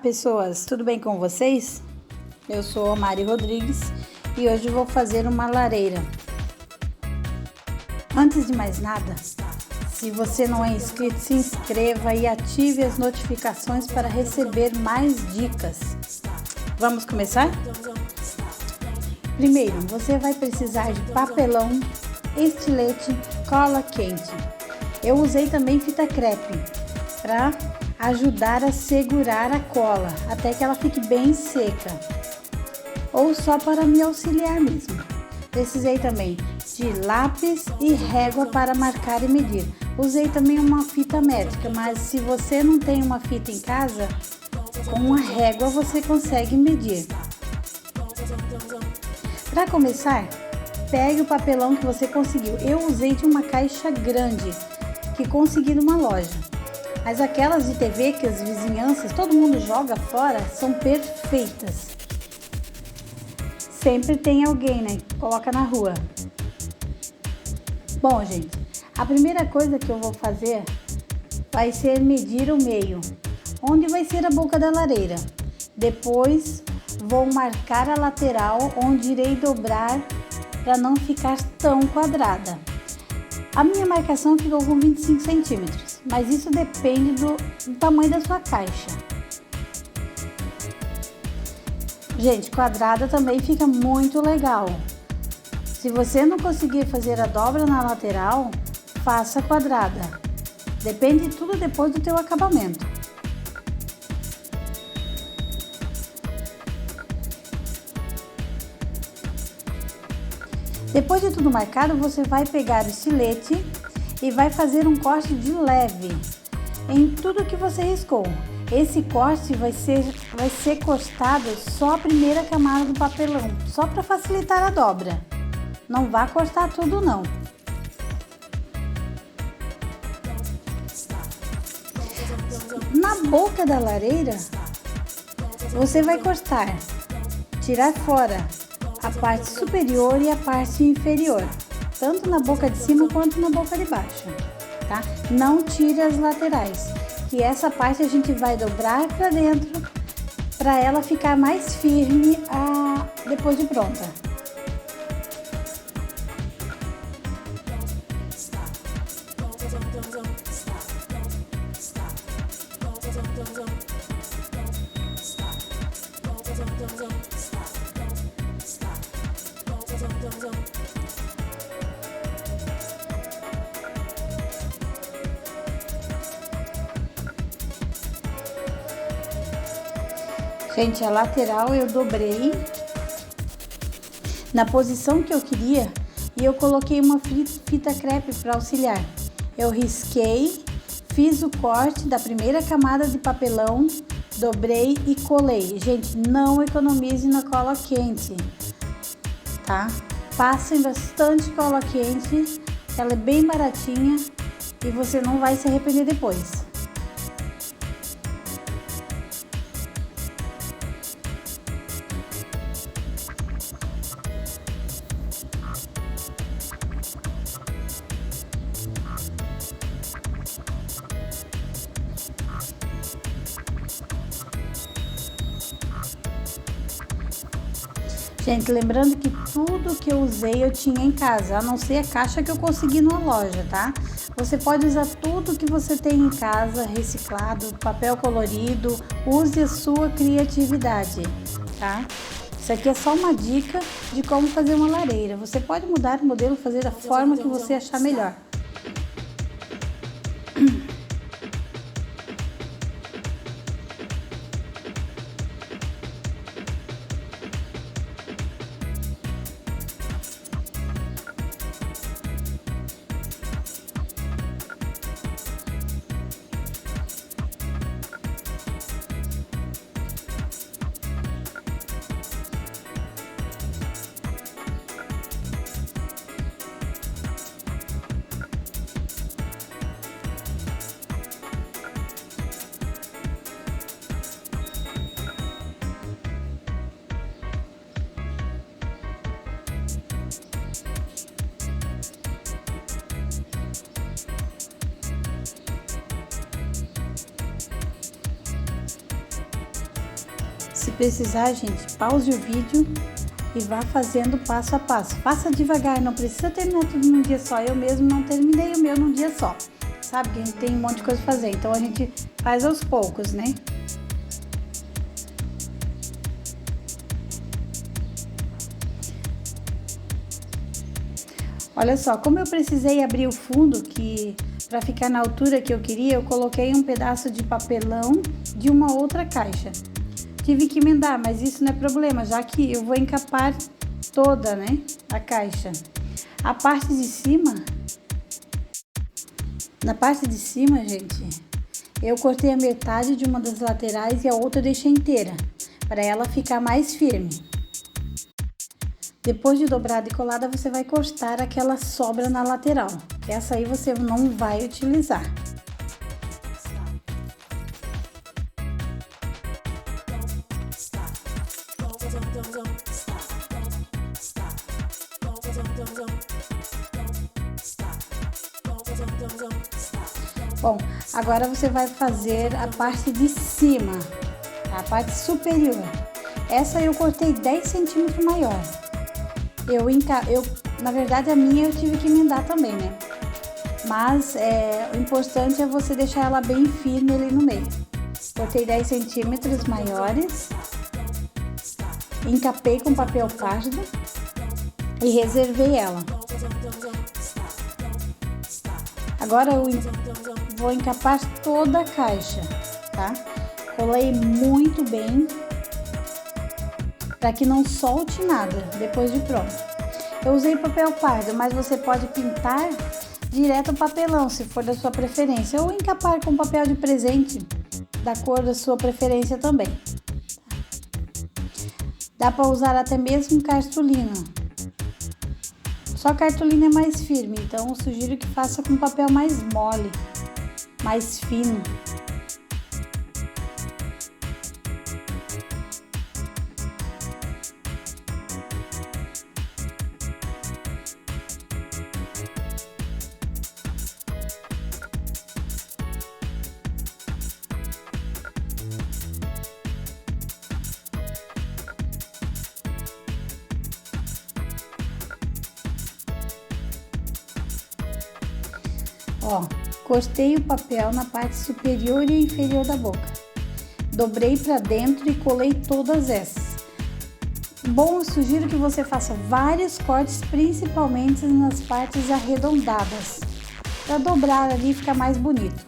pessoas, tudo bem com vocês? Eu sou a Mari Rodrigues e hoje vou fazer uma lareira. Antes de mais nada, se você não é inscrito, se inscreva e ative as notificações para receber mais dicas. Vamos começar? Primeiro, você vai precisar de papelão, estilete, cola quente. Eu usei também fita crepe para ajudar a segurar a cola até que ela fique bem seca, ou só para me auxiliar mesmo. Precisei também de lápis e régua para marcar e medir. Usei também uma fita métrica, mas se você não tem uma fita em casa, com uma régua você consegue medir. Para começar, pegue o papelão que você conseguiu. Eu usei de uma caixa grande que consegui numa loja. Mas aquelas de TV que as vizinhanças, todo mundo joga fora, são perfeitas. Sempre tem alguém, né, que coloca na rua. Bom, gente, a primeira coisa que eu vou fazer vai ser medir o meio, onde vai ser a boca da lareira. Depois vou marcar a lateral, onde irei dobrar para não ficar tão quadrada. A minha marcação ficou com 25 centímetros, mas isso depende do tamanho da sua caixa. Gente, quadrada também fica muito legal. Se você não conseguir fazer a dobra na lateral, faça quadrada. Depende tudo depois do teu acabamento. Depois de tudo marcado, você vai pegar o estilete e vai fazer um corte de leve em tudo que você riscou. Esse corte vai ser cortado só a primeira camada do papelão, só para facilitar a dobra. Não vá cortar tudo não. Na boca da lareira, você vai cortar, tirar fora a parte superior e a parte inferior, tanto na boca de cima quanto na boca de baixo, tá? Não tire as laterais, que essa parte a gente vai dobrar para dentro, para ela ficar mais firme depois de pronta. Gente, a lateral eu dobrei na posição que eu queria e eu coloquei uma fita crepe para auxiliar. Eu risquei, fiz o corte da primeira camada de papelão, dobrei e colei. Gente, não economize na cola quente, tá? Passem bastante cola quente, ela é bem baratinha e você não vai se arrepender depois. Gente, lembrando que tudo que eu usei eu tinha em casa, a não ser a caixa que eu consegui numa loja, tá? Você pode usar tudo que você tem em casa, reciclado, papel colorido, use a sua criatividade, tá? Isso aqui é só uma dica de como fazer uma lareira. Você pode mudar o modelo, fazer da forma que você achar melhor. Se precisar, gente, pause o vídeo e vá fazendo passo a passo. Faça devagar, não precisa terminar tudo num dia só. Eu mesmo não terminei o meu num dia só. Sabe que a gente tem um monte de coisa pra fazer, então a gente faz aos poucos, né? Olha só, como eu precisei abrir o fundo para ficar na altura que eu queria, eu coloquei um pedaço de papelão de uma outra caixa. Tive que emendar, mas isso não é problema, já que eu vou encapar toda, né, a caixa. A parte de cima, na parte de cima, gente, eu cortei a metade de uma das laterais e a outra eu deixei inteira, para ela ficar mais firme. Depois de dobrada e colada, você vai cortar aquela sobra na lateral. Essa aí você não vai utilizar. Bom, agora você vai fazer a parte de cima, a parte superior. Essa eu cortei 10 centímetros maior. Na verdade, a minha eu tive que emendar também, né? Mas o importante é você deixar ela bem firme ali no meio. Cortei 10 centímetros maiores, encapei com papel pardo e reservei ela. Agora eu vou encapar toda a caixa, tá? Colei muito bem para que não solte nada depois de pronto. Eu usei papel pardo, mas você pode pintar direto o papelão, se for da sua preferência, ou encapar com papel de presente da cor da sua preferência também. Dá para usar até mesmo cartolina. Só cartolina é mais firme, então eu sugiro que faça com papel mais mole, mais fino. Ó, cortei o papel na parte superior e inferior da boca. Dobrei para dentro e colei todas essas. Bom, eu sugiro que você faça vários cortes, principalmente nas partes arredondadas, para dobrar ali e ficar mais bonito.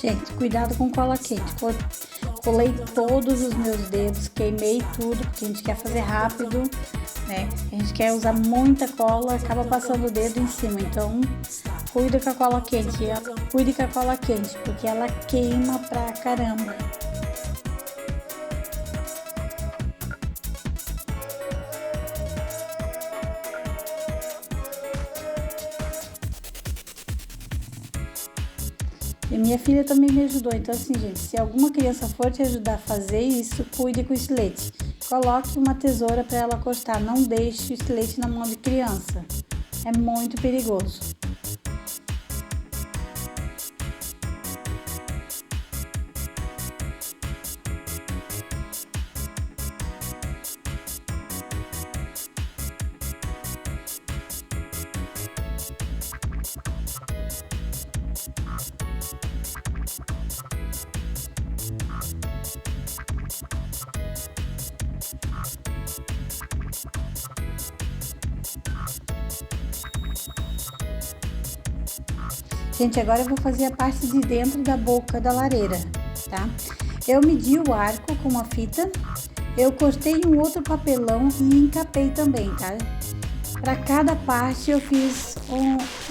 Gente, cuidado com cola quente. Colei todos os meus dedos, queimei tudo, porque a gente quer fazer rápido, né? A gente quer usar muita cola, acaba passando o dedo em cima. Então, cuida com a cola quente. Cuide com a cola quente, porque ela queima pra caramba. E minha filha também me ajudou, então assim, gente, se alguma criança for te ajudar a fazer isso, cuide com o estilete. Coloque uma tesoura para ela cortar, não deixe o estilete na mão de criança, é muito perigoso. Gente, agora eu vou fazer a parte de dentro da boca da lareira, tá? Eu medi o arco com uma fita, eu cortei um outro papelão e encapei também, tá? Para cada parte eu fiz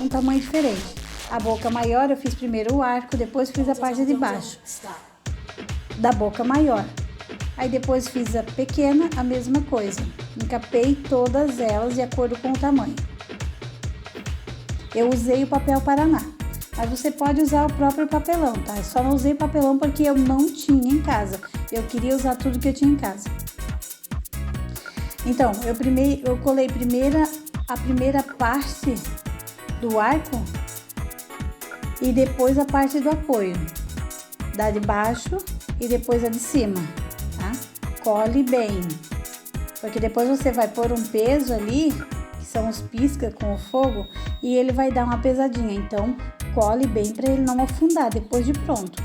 um tamanho diferente. A boca maior eu fiz primeiro o arco, depois fiz a parte de baixo. da boca maior. Aí depois fiz a pequena, a mesma coisa. Encapei todas elas de acordo com o tamanho. Eu usei o papel Paraná, mas você pode usar o próprio papelão, tá? Eu só não usei papelão porque eu não tinha em casa. Eu queria usar tudo que eu tinha em casa. Então, eu colei a primeira parte do arco e depois a parte do apoio. Da de baixo e depois a de cima, tá? Cole bem, porque depois você vai pôr um peso ali, que são os pisca com o fogo, e ele vai dar uma pesadinha, então cole bem para ele não afundar depois de pronto.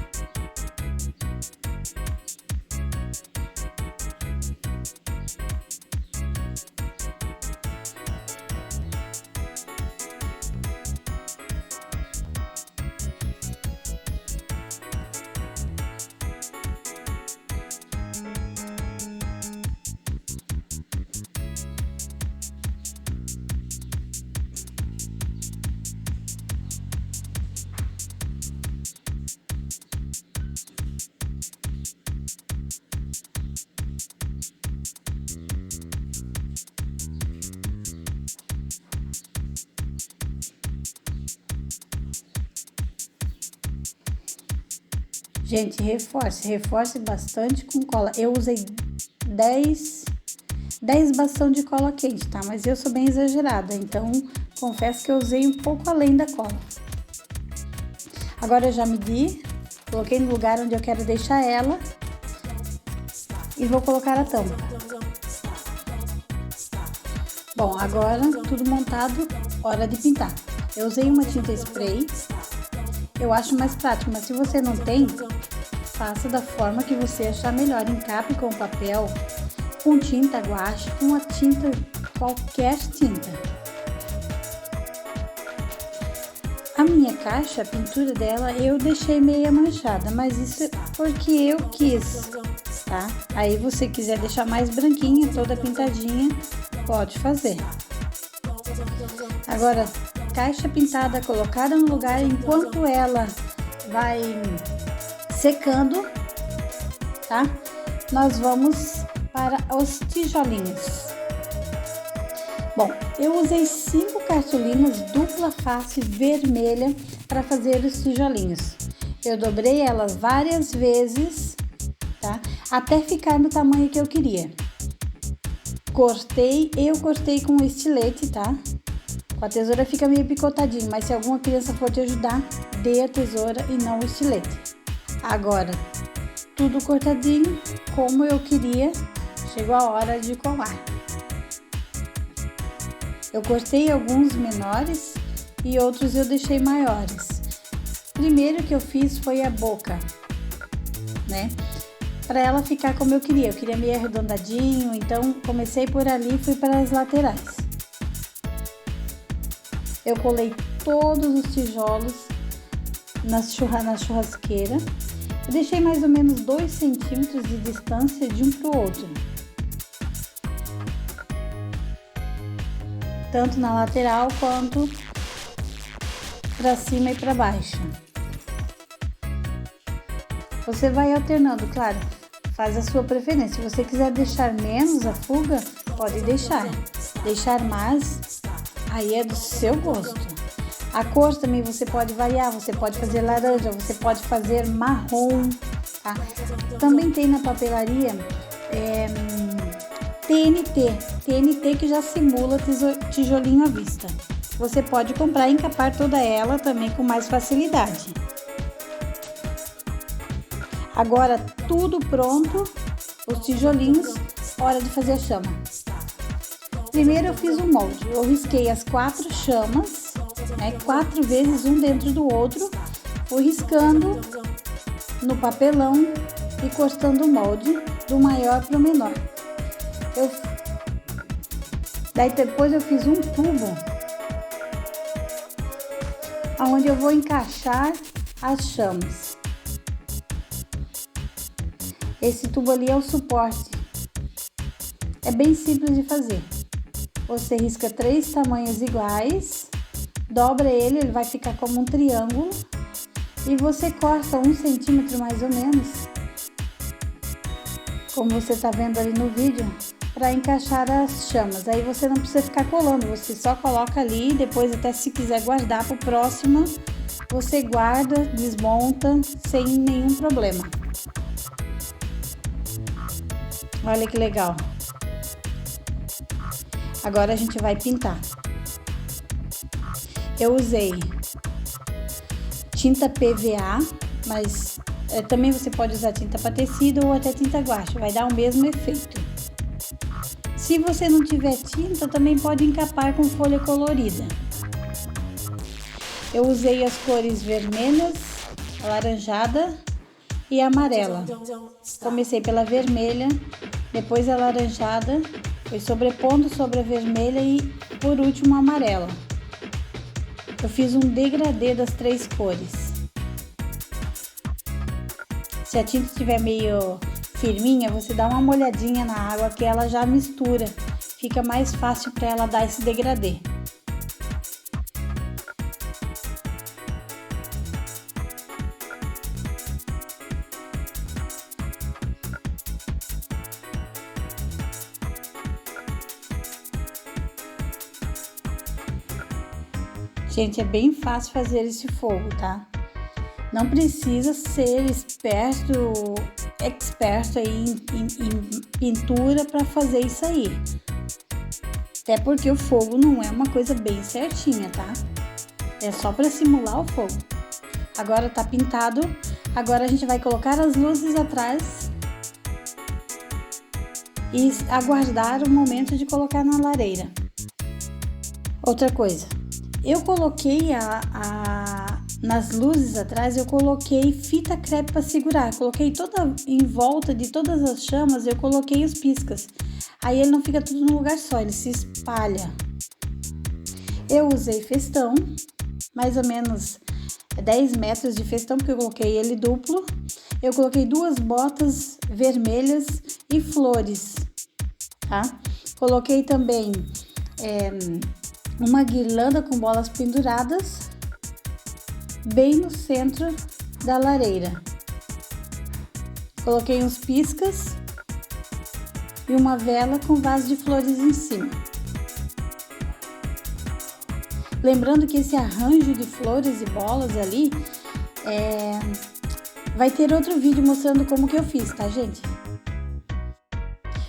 Gente, reforce bastante com cola. Eu usei 10 bastão de cola quente, tá? Mas eu sou bem exagerada, então confesso que eu usei um pouco além da cola. Agora eu já medi, coloquei no lugar onde eu quero deixar ela e vou colocar a tampa. Bom, agora tudo montado, hora de pintar. Eu usei uma tinta spray. Eu acho mais prático, mas se você não tem, faça da forma que você achar melhor. Encape com papel, com tinta guache, com a tinta, qualquer tinta. A minha caixa, a pintura dela, eu deixei meia manchada, mas isso é porque eu quis, tá? Aí você quiser deixar mais branquinha, toda pintadinha, pode fazer. Agora, caixa pintada colocada no lugar, enquanto ela vai secando, tá? Nós vamos para os tijolinhos. Bom, eu usei 5 cartolinas dupla face vermelha para fazer os tijolinhos. Eu dobrei elas várias vezes, tá? Até ficar no tamanho que eu queria. Eu cortei com estilete, tá? Com a tesoura fica meio picotadinho, mas se alguma criança for te ajudar, dê a tesoura e não o estilete. Agora, tudo cortadinho, como eu queria, chegou a hora de colar. Eu cortei alguns menores e outros eu deixei maiores. Primeiro que eu fiz foi a boca, né? Para ela ficar como eu queria meio arredondadinho, então comecei por ali e fui para as laterais. Eu colei todos os tijolos na churrasqueira. Eu deixei mais ou menos 2 centímetros de distância de um para o outro. Tanto na lateral quanto para cima e para baixo. Você vai alternando, claro, faz a sua preferência. Se você quiser deixar menos a fuga, pode deixar. Deixar mais, aí é do seu gosto. A cor também você pode variar, você pode fazer laranja, você pode fazer marrom, tá? Também tem na papelaria TNT que já simula tijolinho à vista. Você pode comprar e encapar toda ela também com mais facilidade. Agora tudo pronto, os tijolinhos, hora de fazer a chama. Primeiro eu fiz um molde, eu risquei as 4 chamas, né, 4 vezes um dentro do outro, fui riscando no papelão e cortando o molde do maior para o menor. Daí depois eu fiz um tubo onde eu vou encaixar as chamas. Esse tubo ali é o suporte. É bem simples de fazer. Você risca 3 tamanhos iguais, dobra ele vai ficar como um triângulo e você corta 1 centímetro mais ou menos como você tá vendo ali no vídeo, para encaixar as chamas. Aí você não precisa ficar colando, você só coloca ali, depois até se quiser guardar para o próximo, você guarda, desmonta sem nenhum problema. Olha que legal. Agora a gente vai pintar. Eu usei tinta PVA, mas também você pode usar tinta para tecido ou até tinta guache, vai dar o mesmo efeito. Se você não tiver tinta, também pode encapar com folha colorida. Eu usei as cores vermelhas, alaranjada e amarela. Comecei pela vermelha, depois a alaranjada, foi sobrepondo sobre a vermelha e por último a amarela. Eu fiz um degradê das 3 cores. Se a tinta estiver meio firminha, você dá uma molhadinha na água que ela já mistura. Fica mais fácil para ela dar esse degradê. Gente, é bem fácil fazer esse fogo, tá? Não precisa ser experto aí em pintura para fazer isso aí. Até porque o fogo não é uma coisa bem certinha, tá? É só para simular o fogo. Agora tá pintado. Agora a gente vai colocar as luzes atrás e aguardar o momento de colocar na lareira. Outra coisa. Eu coloquei nas luzes atrás, eu coloquei fita crepe para segurar. Coloquei toda em volta de todas as chamas, eu coloquei os piscas. Aí ele não fica tudo num lugar só, ele se espalha. Eu usei festão, mais ou menos 10 metros de festão, porque eu coloquei ele duplo. Eu coloquei 2 botas vermelhas e flores, tá? Coloquei também uma guirlanda com bolas penduradas bem no centro da lareira. Coloquei uns piscas e uma vela com vaso de flores em cima. Lembrando que esse arranjo de flores e bolas ali vai ter outro vídeo mostrando como que eu fiz, tá, gente?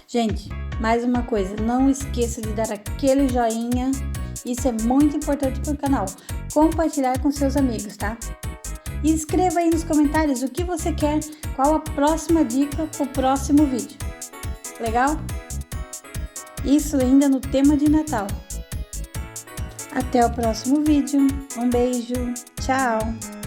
Gente, mais uma coisa, não esqueça de dar aquele joinha. Isso é muito importante para o canal. Compartilhar com seus amigos, tá? E escreva aí nos comentários o que você quer, qual a próxima dica para o próximo vídeo. Legal? Isso ainda no tema de Natal. Até o próximo vídeo. Um beijo. Tchau!